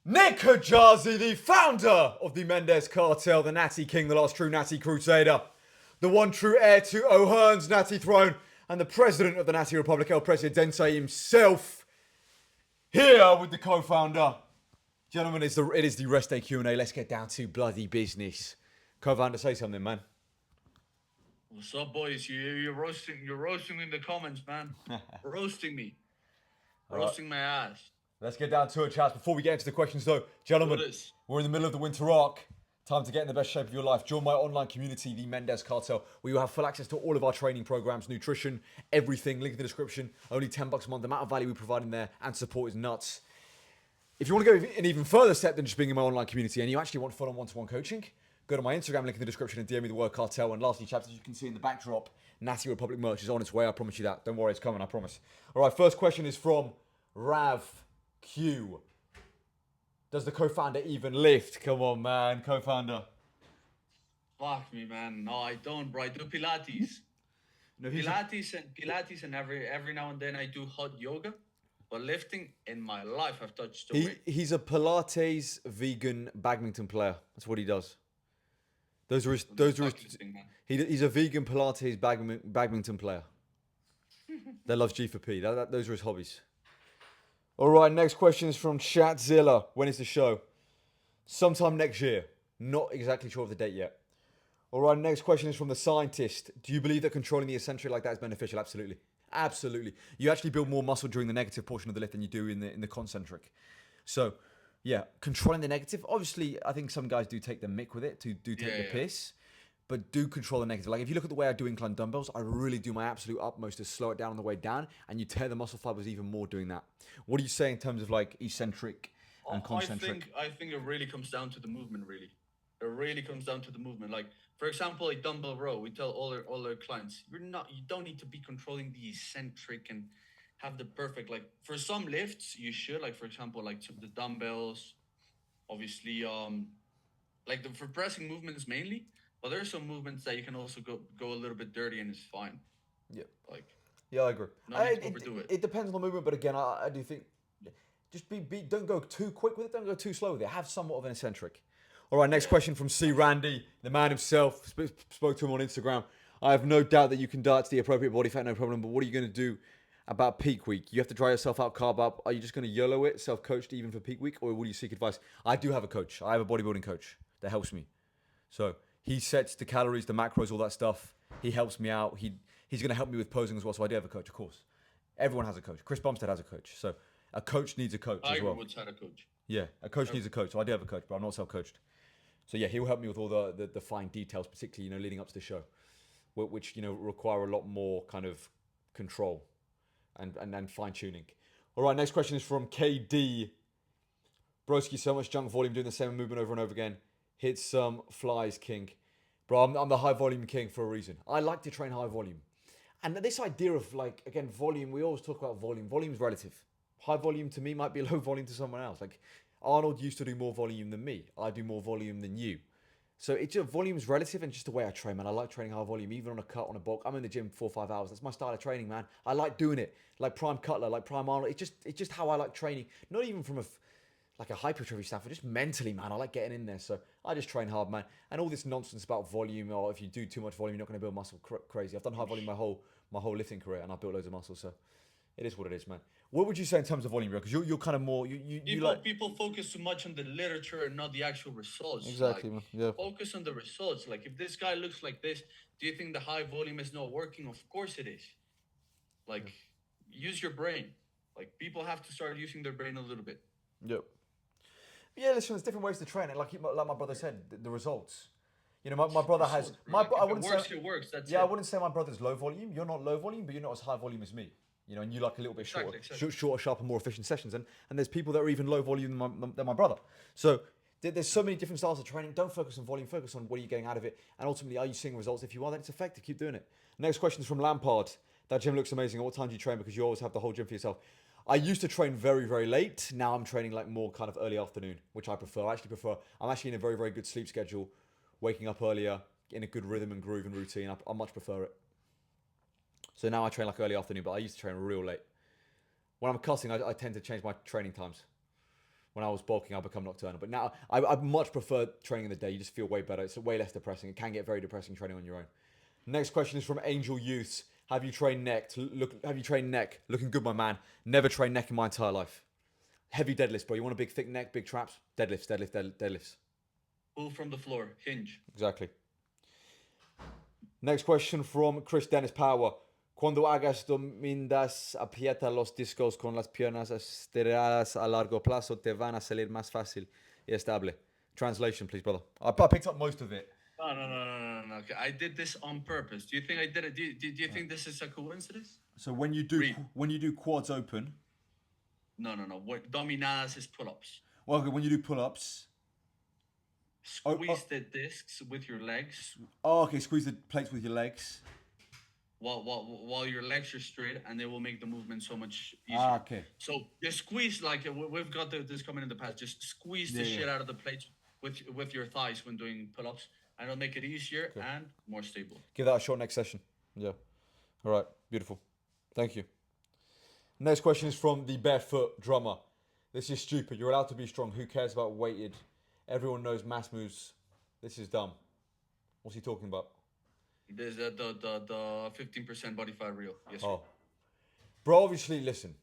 Nick Hajazi, the founder of the Mendes Cartel, the Natty King, the last true Natty Crusader, the one true heir to O'Hearn's Natty throne, and the president of the Natty Republic, El Presidente himself, here with the co-founder. Gentlemen, it is the rest day Q&A. Let's get down to bloody business. Co-founder, say something, man. What's up, boys? You're roasting me in the comments, man. Roasting me. Roasting my ass. Let's get down to it, chaps. Before we get into the questions, though, gentlemen, we're in the middle of the winter arc. Time to get in the best shape of your life. Join my online community, the Mendes Cartel, where you'll have full access to all of our training programs, nutrition, everything. Link in the description. Only $10 a month. The amount of value we provide in there and support is nuts. If you want to go an even further step than just being in my online community and you actually want full-on one-to-one coaching, go to my Instagram, link in the description, and DM me the word cartel. And lastly, chaps, as you can see in the backdrop, Natty Republic merch is on its way. I promise you that. Don't worry, it's coming, I promise. All right, first question is from Rav Q. Does the co-founder even lift? Come on, man, co-founder. Fuck me, man. No, I don't, bro. I do Pilates. Pilates and every now and then I do hot yoga. But lifting in my life, I've touched the weight. He's a Pilates vegan badminton player. That's what he does. He's a vegan Pilates badminton player that loves G4P. Those are his hobbies. All right, next question is from Chatzilla. When is the show? Sometime next year. Not exactly sure of the date yet. All right, next question is from the scientist. Do you believe that controlling the eccentric like that is beneficial? Absolutely. Absolutely. You actually build more muscle during the negative portion of the lift than you do in the concentric. So, yeah, controlling the negative. Obviously, I think some guys do take the mick with it, take the piss, but do control the negative. Like if you look at the way I do incline dumbbells, I really do my absolute utmost to slow it down on the way down, and you tear the muscle fibers even more doing that. What do you say in terms of like eccentric and concentric? I think it really comes down to the movement, really. It really comes down to the movement. Like, for example, a dumbbell row, we tell all our clients, you don't need to be controlling the eccentric and have the perfect, like, for some lifts, you should, like, for example, like the dumbbells, obviously, for pressing movements mainly, but there are some movements that you can also go a little bit dirty and it's fine. Yeah. Yeah, I agree. It depends on the movement, but again, I do think, just don't go too quick with it, don't go too slow with it. Have somewhat of an eccentric. All right, next question from C. Randy, the man himself. Spoke to him on Instagram. I have no doubt that you can diet to the appropriate body fat, no problem. But what are you going to do about peak week? You have to dry yourself out, carb up. Are you just going to YOLO it, self-coached even for peak week? Or will you seek advice? I do have a coach. I have a bodybuilding coach that helps me. So he sets the calories, the macros, all that stuff. He helps me out. He's going to help me with posing as well. So I do have a coach, of course. Everyone has a coach. Chris Bumstead has a coach. So a coach needs a coach as well. I would have a coach. Yeah, a coach needs a coach. So I do have a coach, but I'm not self-coached. So yeah, he'll help me with all the fine details, particularly leading up to the show, which require a lot more kind of control and fine tuning. All right, next question is from KD. Broski, so much junk volume, doing the same movement over and over again. Hit some flies, king. Bro, I'm the high volume king for a reason. I like to train high volume, and this idea of like again volume. We always talk about volume. Volume's relative. High volume to me might be low volume to someone else. Like Arnold used to do more volume than me. I do more volume than you. So it's just volume's relative and just the way I train, man. I like training high volume, even on a cut, on a bulk. I'm in the gym 4 or 5 hours. That's my style of training, man. I like doing it. Like Prime Cutler, like Prime Arnold. It's just how I like training. Not even from a hypertrophy standpoint, just mentally, man. I like getting in there. So I just train hard, man. And all this nonsense about volume, or if you do too much volume, you're not going to build muscle crazy. I've done high volume my whole lifting career, and I've built loads of muscle. So it is what it is, man. What would you say in terms of volume, bro? Because you're kind of more people focus too much on the literature and not the actual results. Exactly, man. Yeah. Focus on the results. Like if this guy looks like this, do you think the high volume is not working? Of course it is. Like use your brain. Like people have to start using their brain a little bit. Yep. Yeah, listen, there's different ways to train it. Like my brother said, the results. My brother has I wouldn't say it works. That's I wouldn't say my brother's low volume. You're not low volume, but you're not as high volume as me. And you like a little bit shorter, exactly. shorter, sharper, more efficient sessions. And there's people that are even low volume than my brother. So there's so many different styles of training. Don't focus on volume. Focus on what are you getting out of it. And ultimately, are you seeing results? If you are, then it's effective. Keep doing it. Next question is from Lampard. That gym looks amazing. At what time do you train? Because you always have the whole gym for yourself. I used to train very, very late. Now I'm training like more kind of early afternoon, which I prefer. I'm actually in a very, very good sleep schedule. Waking up earlier, in a good rhythm and groove and routine. I much prefer it. So now I train like early afternoon, but I used to train real late. When I'm cussing, I tend to change my training times. when I was bulking, I become nocturnal. But now I much prefer training in the day. You just feel way better. It's way less depressing. It can get very depressing training on your own. Next question is from Angel Youths. Have you trained neck? Have you trained neck? Looking good, my man. Never trained neck in my entire life. Heavy deadlifts, bro. You want a big, thick neck, big traps? Deadlifts. Pull from the floor, hinge. Exactly. Next question from Chris Dennis Power. Cuando hagas domindas, aprieta los discos con las piernas estiradas a largo plazo, te van a salir más fácil y estable. Translation, please, brother. I picked up most of it. No. Okay, I did this on purpose. Do you think I did it? Do you think this is a coincidence? So when you do quads open. No. What dominadas is pull-ups. Well, okay, when you do pull-ups. Squeeze the discs with your legs. Oh, okay. Squeeze the plates with your legs. While your legs are straight, and they will make the movement so much easier. Okay. So just squeeze, like we've got this coming in the past. Just squeeze the shit out of the plates with your thighs when doing pull-ups, and it'll make it easier and more stable. Give that a shot next session. Yeah. All right. Beautiful. Thank you. Next question is from the Barefoot Drummer. This is stupid. You're allowed to be strong. Who cares about weighted? Everyone knows mass moves. This is dumb. What's he talking about? There's the 15% body fat reel. Yes. Oh. Bro, obviously, listen.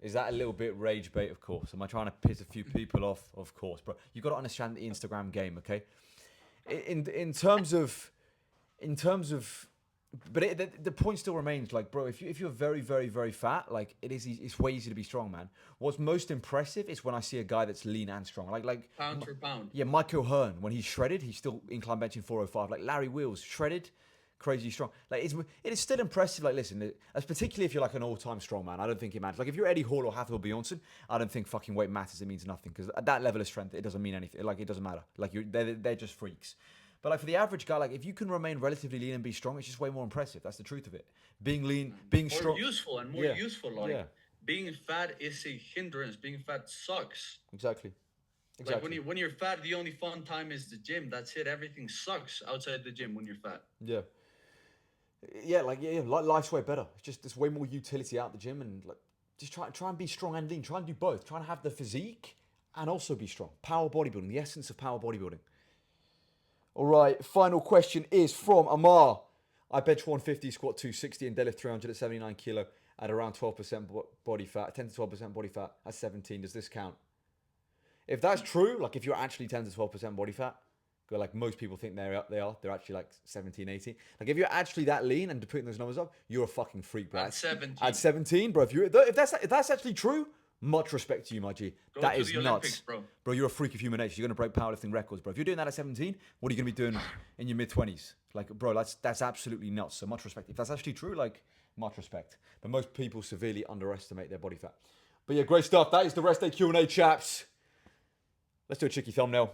Is that a little bit rage bait? Of course. Am I trying to piss a few people off? Of course, bro. You got to understand the Instagram game, okay? In terms of, but the point still remains, like, bro, if you're very, very, very fat, like, it's way easier to be strong, man. What's most impressive is when I see a guy that's lean and strong, like pound for pound. Yeah, Michael Hearn, when he's shredded, he's still incline benching 405. Like Larry Wheels, shredded, crazy strong. Like it is still impressive. Like, listen, as particularly if you're like an all-time strong man, I don't think it matters. Like if you're Eddie Hall or Hathor Bjornsson, I don't think fucking weight matters. It means nothing because at that level of strength, it doesn't mean anything. Like it doesn't matter. Like they're just freaks. But like for the average guy, like if you can remain relatively lean and be strong, it's just way more impressive. That's the truth of it. Being lean, being strong, more useful and more useful. Like being fat is a hindrance. Being fat sucks. Exactly. Like when you're fat, the only fun time is the gym. That's it. Everything sucks outside the gym when you're fat. Yeah. Life's way better. It's just there's way more utility out the gym, and like just try and be strong and lean. Try and do both. Try and have the physique and also be strong. Power bodybuilding, the essence of power bodybuilding. All right, final question is from Amar. I bench 150, squat 260, and deadlift 300 at 79 kilo at around 12% body fat, 10 to 12% body fat at 17. Does this count? If that's true, like if you're actually 10 to 12% body fat, like most people think they're actually like 17, 18. Like if you're actually that lean and putting those numbers up, you're a fucking freak, bro. At 17. At 17, bro. If that's actually true, much respect to you, my G. That is nuts. Olympics, bro. Bro, you're a freak of human nature. You're going to break powerlifting records, bro. If you're doing that at 17, what are you going to be doing in your mid-20s? Like, bro, that's absolutely nuts. So much respect. If that's actually true, like, much respect. But most people severely underestimate their body fat. But yeah, great stuff. That is the rest day Q&A, chaps. Let's do a cheeky thumbnail.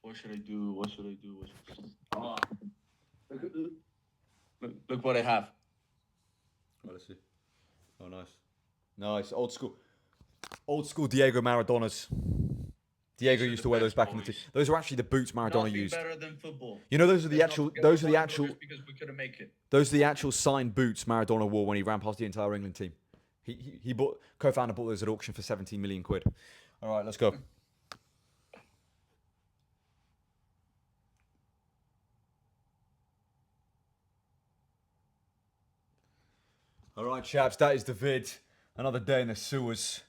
What should I do? Oh. Look what I have. Oh, let's see. Oh, nice. Nice. Old school Diego Maradonas. Diego used to wear those back in the day. Those are actually the boots Maradona used. Better than football. You know, those are the actual because we couldn't make it. Those are the actual signed boots Maradona wore when he ran past the entire England team. He co-founder bought those at auction for 17 million quid. All right, let's go. All right, chaps, that is the vid. Another day in the sewers.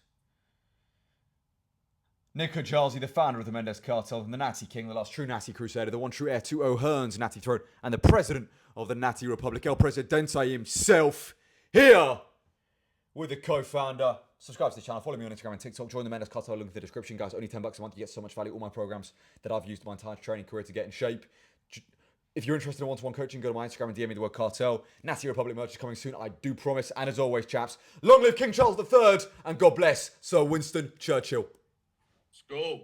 Nico Jalzi, the founder of the Mendes Cartel, and the Natty King, the last true Natty Crusader, the one true heir to O'Hearn's Natty throne, and the president of the Natty Republic, El Presidente himself, here with the co-founder. Subscribe to the channel, follow me on Instagram and TikTok, join the Mendes Cartel, link in the description, guys. Only $10 a month, you get so much value. All my programs that I've used my entire training career to get in shape. If you're interested in one-to-one coaching, go to my Instagram and DM me the word cartel. Natty Republic merch is coming soon, I do promise. And as always, chaps, long live King Charles III, and God bless Sir Winston Churchill. Let's go.